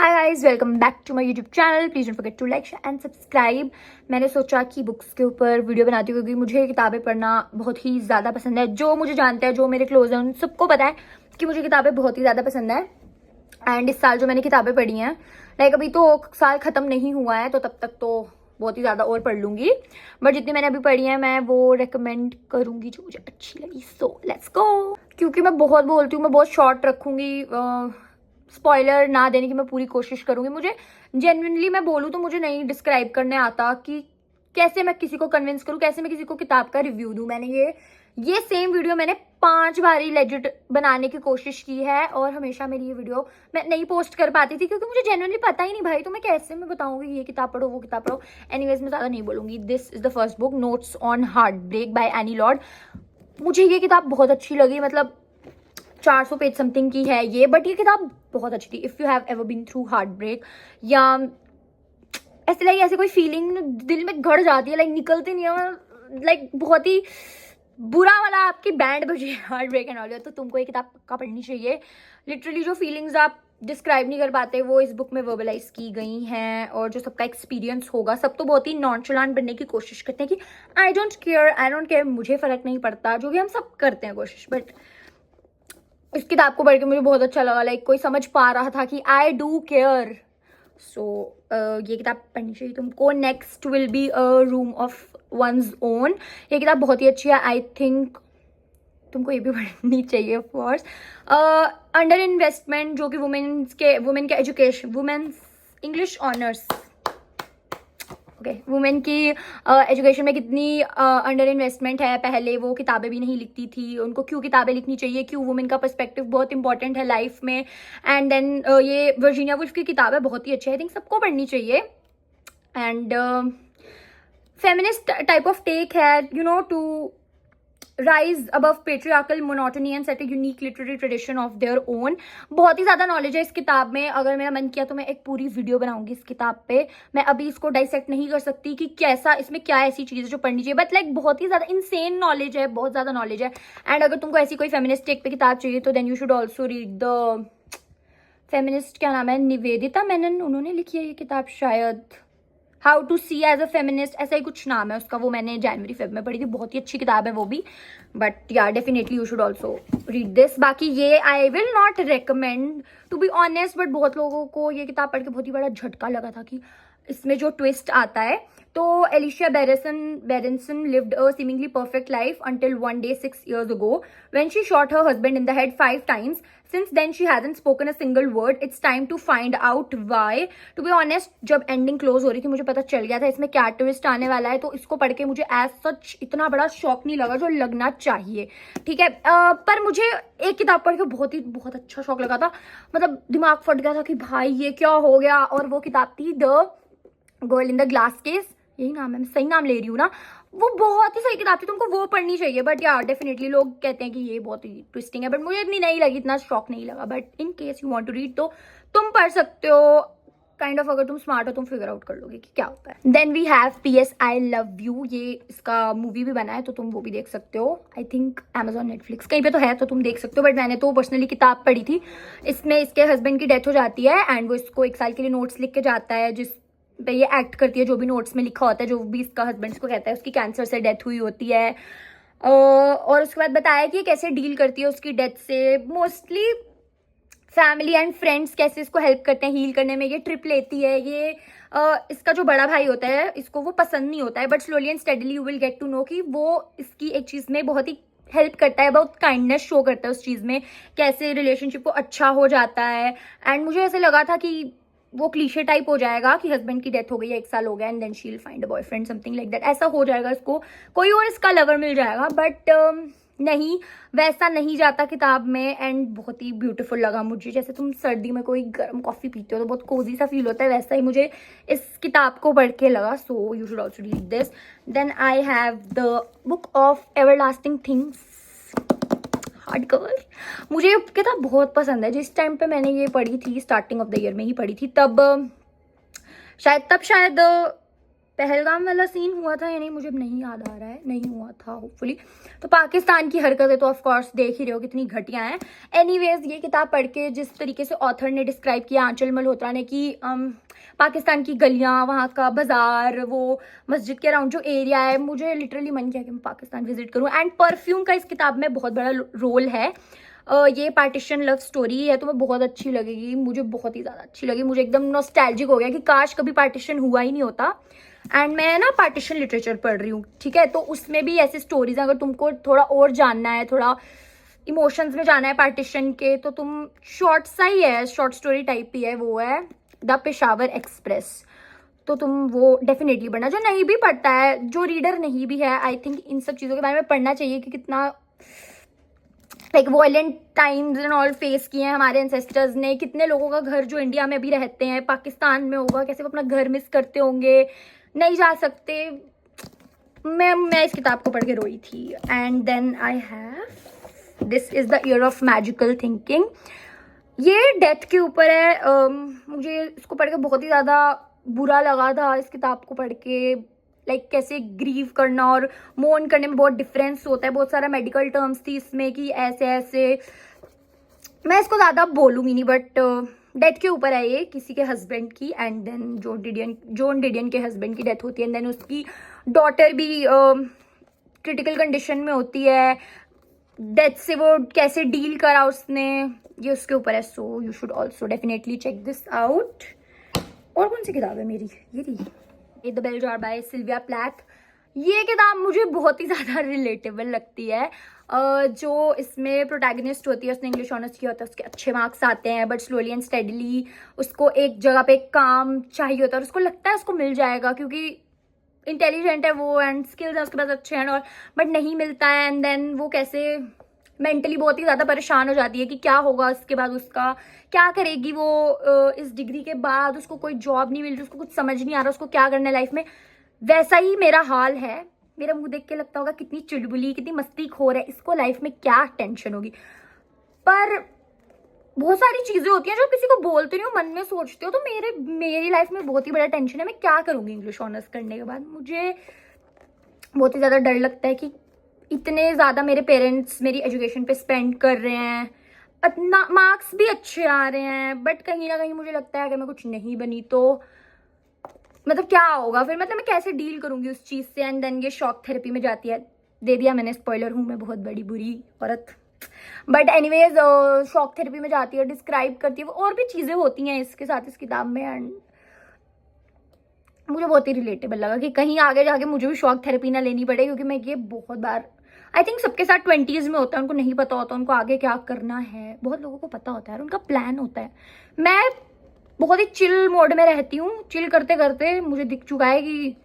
Hi guys, welcome back to my YouTube channel. Please don't forget to like and subscribe. मैंने सोचा कि books के ऊपर video बनाती हूँ क्योंकि मुझे किताबें पढ़ना बहुत ही ज़्यादा पसंद है। जो मुझे जानते हैं, जो मेरे क्लोज हैं, उन सबको पता है कि मुझे किताबें बहुत ही ज़्यादा पसंद है। एंड इस साल जो मैंने किताबें पढ़ी हैं, लाइक अभी तो साल ख़त्म नहीं हुआ है तो तब तक तो बहुत ही ज़्यादा और पढ़ लूँगी, बट जितनी मैंने अभी पढ़ी है मैं वो रेकमेंड करूँगी जो मुझे अच्छी लगी। So let's go. क्योंकि मैं बहुत बोलती हूँ, मैं बहुत शॉर्ट रखूँगी, स्पॉइलर ना देने की मैं पूरी कोशिश करूँगी। मुझे जेन्युइनली मैं बोलूँ तो मुझे नहीं डिस्क्राइब करने आता कि कैसे मैं किसी को कन्विंस करूँ, कैसे मैं किसी को किताब का रिव्यू दूँ। मैंने ये सेम वीडियो मैंने 5 बार लेजिट बनाने की कोशिश की है और हमेशा मेरी ये वीडियो मैं नहीं पोस्ट कर पाती थी क्योंकि मुझे जेन्युइनली पता ही नहीं भाई, तो मैं कैसे मैं बताऊंगी ये किताब पढ़ो वो किताब पढ़ो। एनीवेज मैं ज़्यादा नहीं बोलूंगी। This is the first book, notes on heart break by Annie Lord. मुझे ये किताब बहुत अच्छी लगी। मतलब 400 पेज समथिंग की है ये, बट ये किताब बहुत अच्छी थी। If you have ever been through heart break या ऐसे लाइक ऐसे कोई फीलिंग दिल में गड़ जाती है, लाइक निकलती नहीं है, लाइक बहुत ही बुरा वाला आपकी बैंड बजे हार्ट ब्रेक एंड ऑल, तो तुमको ये किताब पक्का पढ़नी चाहिए। लिटरली जो फीलिंग्स आप डिस्क्राइब नहीं कर पाते वो इस बुक में वर्बलाइज की गई हैं, और जो सबका एक्सपीरियंस होगा, सब तो बहुत ही नॉनचलांट बनने की कोशिश करते हैं कि आई डोंट केयर, मुझे फ़र्क नहीं पड़ता, जो कि हम सब करते हैं कोशिश। बट इस किताब को पढ़ के मुझे बहुत अच्छा लगा, लाइक कोई समझ पा रहा था कि आई डू केयर। सो ये किताब पढ़नी चाहिए तुमको। Next will be a room of one's own. ये किताब बहुत ही अच्छी है, आई थिंक तुमको ये भी पढ़नी चाहिए ऑफ कोर्स। अंडर इन्वेस्टमेंट, जो कि वुमेन के education, women's English honours, okay, women की एजुकेशन में कितनी अंडर इन्वेस्टमेंट है। पहले वो किताबें भी नहीं लिखती थी, उनको क्यों किताबें लिखनी चाहिए, क्यों वुमेन का पर्सपेक्टिव बहुत इंपॉर्टेंट है लाइफ में। एंड देन ये वर्जीनिया वुल्फ की किताब है, बहुत ही अच्छी है, आई थिंक सबको पढ़नी चाहिए। And feminist type of take है, you know, to rise above patriarchal monotony and set a unique literary tradition of their own. बहुत ही ज़्यादा नॉलेज है इस किताब में। अगर मेरा मन किया तो मैं एक पूरी वीडियो बनाऊंगी इस किताब पे। मैं अभी इसको डाइसेक्ट नहीं कर सकती कि कैसा इसमें क्या ऐसी चीज़ है जो पढ़नी चाहिए, बट लाइक बहुत ही ज़्यादा इनसेन नॉलेज है, बहुत ज़्यादा नॉलेज है। एंड अगर तुमको ऐसी कोई फेमिनिस्ट टेक पे किताब चाहिए तो then you should also read the feminist, क्या नाम है, निवेदिता मेनन, उन्होंने लिखी है ये किताब शायद, how to see as a feminist, ऐसा ही कुछ नाम है उसका। वो मैंने जनवरी फेब में पढ़ी थी, बहुत ही अच्छी किताब है वो भी। But yeah definitely you should also read this. बाकी ये I will not recommend to be honest, but बहुत लोगों को ये किताब पढ़ के बहुत ही बड़ा झटका लगा था कि इसमें जो ट्विस्ट आता है। तो Alicia बेरेंसन lived a seemingly perfect life until one day 6 years ago when she shot her husband in the head 5 times. Since then she hasn't spoken a single word. It's time to find out why. To be honest, जब ending close हो रही थी मुझे पता चल गया था इसमें क्या ट्विस्ट आने वाला है, तो इसको पढ़ के मुझे एज सच इतना बड़ा शॉक नहीं लगा जो लगना चाहिए, ठीक है। पर मुझे एक किताब पढ़ के बहुत अच्छा शॉक लगा था। मतलब दिमाग फट गया था कि भाई ये क्या हो गया। और वो किताब थी the girl in the glass case, यही नाम है, मैं सही नाम ले रही हूँ ना। वो बहुत ही सही किताब थी, तुमको वो पढ़नी चाहिए। बट यार डेफिनेटली लोग कहते हैं कि ये बहुत ही ट्विस्टिंग है, बट मुझे इतनी नहीं लगी, इतना शॉक नहीं लगा। But in case you want to read तो तुम पढ़ सकते हो, काइंड ऑफ। अगर तुम स्मार्ट हो तुम फिगर आउट कर लोगे कि क्या होता है। Then we have PS I Love You। ये इसका मूवी भी बना है तो तुम वो भी देख सकते हो। आई थिंक Amazon Netflix कहीं पे तो है, तो तुम देख सकते हो। बट मैंने तो पर्सनली किताब पढ़ी थी। इसमें इसके हस्बैंड की डेथ हो जाती है एंड वो इसको 1 साल के लिए नोट्स लिख के जाता है, जिस पे ये एक्ट करती है जो भी नोट्स में लिखा होता है। जो भी इसका हस्बैंड इसको कहता है उसकी कैंसर से डेथ हुई होती है, और उसके बाद बताया कि ये कैसे डील करती है उसकी डेथ से। मोस्टली फैमिली एंड फ्रेंड्स कैसे इसको हेल्प करते हैं हील करने में। ये ट्रिप लेती है, ये इसका जो बड़ा भाई होता है इसको वो पसंद नहीं होता है, but slowly and steadily you will get to know कि वो इसकी एक चीज़ में बहुत ही हेल्प करता है, बहुत काइंडनेस शो करता है उस चीज़ में, कैसे रिलेशनशिप को अच्छा हो जाता है। एंड मुझे ऐसे लगा था कि वो क्लीशे टाइप हो जाएगा कि हस्बैंड की डेथ हो गई है, 1 साल हो गया, and then she will find a boyfriend, something like that, ऐसा हो जाएगा, इसको कोई और इसका लवर मिल जाएगा। बट नहीं, वैसा नहीं जाता किताब में। एंड बहुत ही ब्यूटीफुल लगा मुझे। जैसे तुम सर्दी में कोई गर्म कॉफ़ी पीते हो तो बहुत कोजी सा फील होता है, वैसा ही मुझे इस किताब को पढ़ के लगा। So you should also read this. Then I have the book of everlasting things, hard cover. मुझे ये किताब बहुत पसंद है। जिस टाइम पे मैंने ये पढ़ी थी, स्टार्टिंग ऑफ द ईयर में ही पढ़ी थी, तब शायद पहलगाम वाला सीन हुआ था या नहीं मुझे नहीं याद आ रहा है, नहीं हुआ था होपफुली। तो पाकिस्तान की हरकतें तो ऑफ कोर्स देख ही रहे हो कितनी घटिया हैं। एनीवेज ये किताब पढ़ के जिस तरीके से ऑथर ने डिस्क्राइब किया आंचल मल्होत्रा ने कि पाकिस्तान की गलियां, वहाँ का बाजार, वो मस्जिद के अराउंड जो एरिया है, मुझे लिटरली मन किया कि मैं पाकिस्तान विजिट करूँ। एंड परफ्यूम का इस किताब में बहुत बड़ा रोल है। ये पार्टीशन लव स्टोरी है तो मैं बहुत अच्छी लगेगी, मुझे बहुत ही ज़्यादा अच्छी लगी। मुझे एकदम नॉस्टैल्जिक हो गया कि काश कभी पार्टीशन हुआ ही नहीं होता। एंड मैं ना पार्टीशन लिटरेचर पढ़ रही हूँ, ठीक है, तो उसमें भी ऐसी स्टोरीज, अगर तुमको थोड़ा और जानना है, थोड़ा इमोशंस में जाना है पार्टीशन के, तो तुम शॉर्ट सा ही है, शॉर्ट स्टोरी टाइप ही है, वो है द पेशावर एक्सप्रेस। तो तुम वो डेफिनेटली पढ़ना। जो नहीं भी पढ़ता है, जो रीडर नहीं भी है, आई थिंक इन सब चीज़ों के बारे में पढ़ना चाहिए कि कितना like violent times and all face किए हैं हमारे एंसेस्टर्स ने। कितने लोगों का घर जो इंडिया में भी रहते हैं पाकिस्तान में होगा, कैसे वो अपना घर मिस करते होंगे, नहीं जा सकते। मैं इस किताब को पढ़ के रोई थी। And then I have this is the year of magical thinking. ये डेथ के ऊपर है। मुझे इसको पढ़ के बहुत ही ज़्यादा बुरा लगा था इस किताब को पढ़ के। लाइक कैसे ग्रीव करना और मोर्न करने में बहुत डिफरेंस होता है। बहुत सारा मेडिकल टर्म्स थी इसमें कि ऐसे ऐसे, मैं इसको ज़्यादा बोलूँगी नहीं, बट डेथ के ऊपर है ये किसी के हस्बैंड की। एंड देन जॉन डिडियन के हस्बैंड की डेथ होती है। एंड देन उसकी डॉटर भी क्रिटिकल कंडीशन में होती है। डेथ से वो कैसे डील करा उसने, ये उसके ऊपर है। So you should also definitely check this out. और कौन सी किताब है मेरी, ये थी the bell jar by Sylvia Plath. ये किताब मुझे बहुत ही ज़्यादा रिलेटेबल लगती है। जो इसमें प्रोटैगनिस्ट होती है, उसने इंग्लिश ऑनर्स किया होता है, उसके अच्छे मार्क्स आते हैं, बट स्लोली एंड स्टेडली उसको एक जगह पे काम चाहिए होता है और उसको लगता है उसको मिल जाएगा क्योंकि इंटेलिजेंट है वो एंड स्किल्स है उसके पास अच्छे हैं, और बट नहीं मिलता है। एंड देन वो कैसे मेंटली बहुत ही ज़्यादा परेशान हो जाती है कि क्या होगा उसके बाद, उसका क्या करेगी वो। इस डिग्री के बाद उसको कोई जॉब नहीं मिल रही, उसको कुछ समझ नहीं आ रहा उसको क्या करना है लाइफ में। वैसा ही मेरा हाल है। मेरा मुंह देख के लगता होगा कितनी चुलबुली, कितनी मस्तीखोर है, इसको लाइफ में क्या टेंशन होगी। पर बहुत सारी चीज़ें होती हैं जो किसी को बोलते नहीं हो, मन में सोचते हो। तो मेरी लाइफ में बहुत ही बड़ा टेंशन है, मैं क्या करूँगी इंग्लिश ऑनर्स करने के बाद। मुझे बहुत ही ज़्यादा डर लगता है कि इतने ज़्यादा मेरे पेरेंट्स मेरी एजुकेशन पे स्पेंड कर रहे हैं, इतना मार्क्स भी अच्छे आ रहे हैं, बट कहीं ना कहीं मुझे लगता है अगर मैं कुछ नहीं बनी तो मतलब क्या होगा फिर, मतलब मैं कैसे डील करूँगी उस चीज़ से। एंड देन ये शॉक थेरेपी में जाती है। दे दिया मैंने स्पॉइलर, हूँ मैं बहुत बड़ी बुरी औरत, बट एनीवेज शॉक थेरेपी में जाती है, डिस्क्राइब करती है, और भी चीज़ें होती हैं इसके साथ इस किताब में। एंड मुझे बहुत ही रिलेटेबल लगा कि कहीं आगे जाके मुझे भी शॉक थेरेपी ना लेनी पड़े, क्योंकि मैं ये बहुत बार, आई थिंक सबके साथ 20s में होता है, उनको नहीं पता होता उनको आगे क्या करना है। बहुत लोगों को पता होता है, उनका प्लान होता है। मैं बहुत ही चिल मोड में रहती हूँ। चिल करते करते मुझे दिख चुका है कि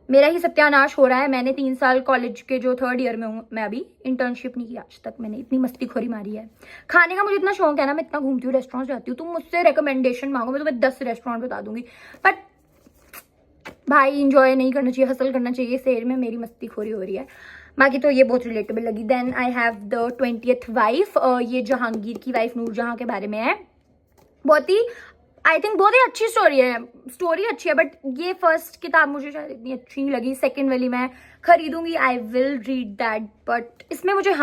मेरा ही सत्यानाश हो रहा है। मैंने 3 साल कॉलेज के जो 3rd ईयर में हूँ, मैं अभी इंटर्नशिप नहीं की आज तक। मैंने इतनी मस्तीखोरी मारी है। खाने का मुझे इतना शौक है ना, मैं इतना घूमती हूँ, रेस्टोरेंट जाती हूँ। तुम मुझसे रिकमेंडेशन मांगो, मैं तुम्हें 10 रेस्टोरेंट बता दूंगी। बट भाई इंजॉय नहीं करना चाहिए, हसल करना चाहिए। शहर में मेरी मस्तीखोरी हो रही है। बाकी तो ये बहुत रिलेटेबल लगी। Then I have the 20th wife. ये जहांगीर की वाइफ नूरजहां के बारे में है। बहुत ही आई थिंक बहुत ही अच्छी स्टोरी है, स्टोरी अच्छी है, बट ये फर्स्ट किताब मुझे शायद इतनी अच्छी नहीं लगी। सेकेंड वाली मैं खरीदूंगी, I will read that. But इसमें मुझे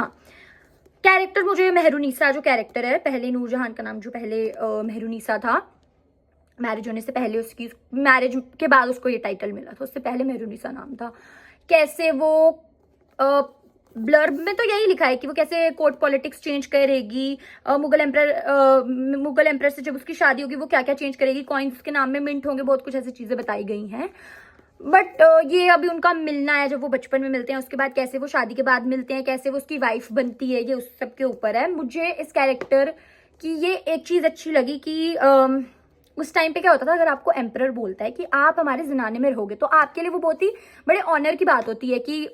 कैरेक्टर, मुझे मेहरुनिसा जो कैरेक्टर है, पहले नूरजहां का नाम जो पहले मेहरुनिसा था, मैरिज होने से पहले, उसकी मैरिज के बाद उसको ये टाइटल मिला था, उससे पहले मेहरुनिसा नाम था। कैसे वो ब्लर्ब में तो यही लिखा है कि वो कैसे कोर्ट पॉलिटिक्स चेंज करेगी, मुगल एम्परर से जब उसकी शादी होगी वो क्या क्या चेंज करेगी, कॉइन्स उसके नाम में मिंट होंगे, बहुत कुछ ऐसी चीज़ें बताई गई हैं। बट ये अभी उनका मिलना है, जब वो बचपन में मिलते हैं, उसके बाद कैसे वो शादी के बाद मिलते हैं, कैसे वो उसकी वाइफ बनती है, ये उस सब के ऊपर है। मुझे इस कैरेक्टर की ये एक चीज़ अच्छी लगी कि उस टाइम पे क्या होता था, अगर आपको एम्परर बोलता है कि आप हमारे ज़नाने में रहोगे, तो आपके लिए वो बहुत ही बड़े ऑनर की बात होती है कि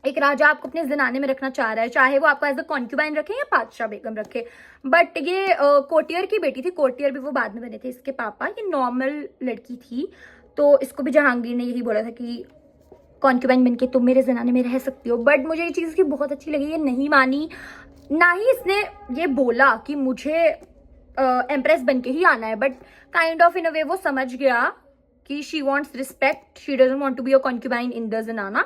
एक राजा आपको अपने ज़नाने में रखना चाह रहा है, चाहे वो आपको एज अ कॉन्क्यूबाइन रखे या बादशाह बेगम रखे। बट ये कोटियर की बेटी थी, कोटियर भी वो बाद में बने थे इसके पापा, ये नॉर्मल लड़की थी। तो इसको भी जहांगीर ने यही बोला था कि कॉन्क्यूबाइन बन के तुम मेरे ज़नाने में रह सकती हो। बट मुझे ये चीज़ की बहुत अच्छी लगी, ये नहीं मानी, ना ही इसने ये बोला कि मुझे एम्प्रेस बन के ही आना है, but kind of in a way वो समझ गया कि she wants respect, she doesn't want to be a concubine in the zenana,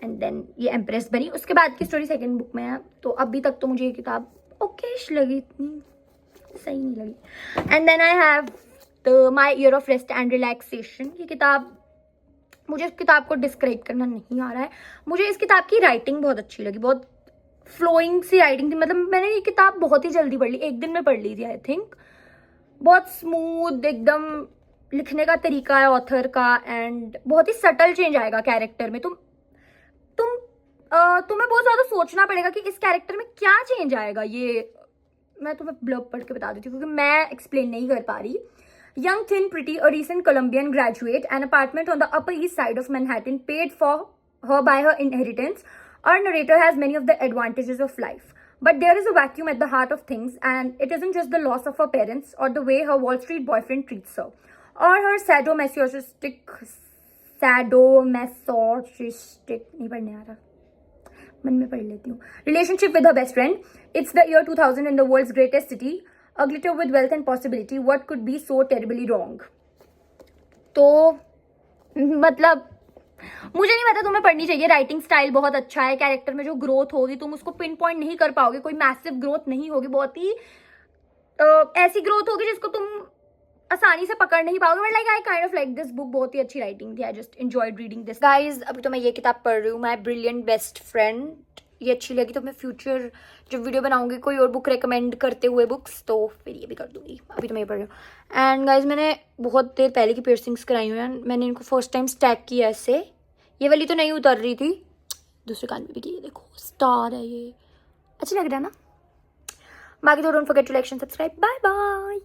and then ये एम्प्रेस बनी। उसके बाद की स्टोरी सेकंड बुक में है। तो अभी तक तो मुझे ये किताब ओकेश लगी, इतनी सही नहीं लगी। And then I have the my year of rest and relaxation. ये किताब, मुझे इस किताब को डिस्क्राइब करना नहीं आ रहा है। मुझे इस किताब की राइटिंग बहुत अच्छी लगी, बहुत फ्लोइंग सी राइटिंग थी। मतलब मैंने ये किताब बहुत ही जल्दी पढ़ ली, एक दिन में पढ़ ली थी आई थिंक। बहुत स्मूथ एकदम लिखने का तरीका है ऑथर का, एंड बहुत ही सटल चेंज आएगा कैरेक्टर में। तुम्हें बहुत ज्यादा सोचना पड़ेगा कि इस कैरेक्टर में क्या चेंज आएगा। ये मैं तुम्हें ब्लर्ब पढ़ के बता देती हूँ क्योंकि मैं एक्सप्लेन नहीं कर पा रही। Young, thin, pretty, a recent Colombian graduate, an apartment on the Upper East Side of Manhattan paid for her by her inheritance. Our narrator has many of the advantages of life. But there is a vacuum at the heart of things, and it isn't just the loss of her parents or the way her Wall Street boyfriend treats her, or her sadomasochistic, नहीं पढ़ने आ रहा, मन में पढ़ लेती हूँ, relationship with her best friend. It's the year 2000 in the world's greatest city. A glitter with wealth and possibility. What could be so terribly wrong? तो मतलब मुझे नहीं पता, तुम्हें पढ़नी चाहिए। राइटिंग स्टाइल बहुत अच्छा है, कैरेक्टर में जो ग्रोथ होगी तुम उसको पिन पॉइंट नहीं कर पाओगे, कोई मैसिव ग्रोथ नहीं होगी, बहुत ही ऐसी ग्रोथ होगी जिसको तुम आसानी से पकड़ नहीं पाओगे। But like I kind of like this book, बहुत ही अच्छी राइटिंग थी। I just enjoyed reading this. Guys अभी तो मैं ये किताब पढ़ रही हूँ, माई ब्रिलियंट बेस्ट फ्रेंड। ये अच्छी लगी तो मैं फ्यूचर जब वीडियो बनाऊंगी कोई और बुक रेकमेंड करते हुए बुक्स, तो फिर ये भी कर दूंगी। अभी तो मैं ये पढ़ रही हूँ। एंड गाइज मैंने बहुत देर पहले की पियर्सिंग्स कराई हुई हैं, मैंने इनको फर्स्ट टाइम स्टैक किया ऐसे। ये वाली तो नहीं उतर रही थी, दूसरे कान में भी की, ये देखो स्टार है, ये अच्छी लग रहा है ना। बाकी तो don't forget to like and subscribe. Bye bye.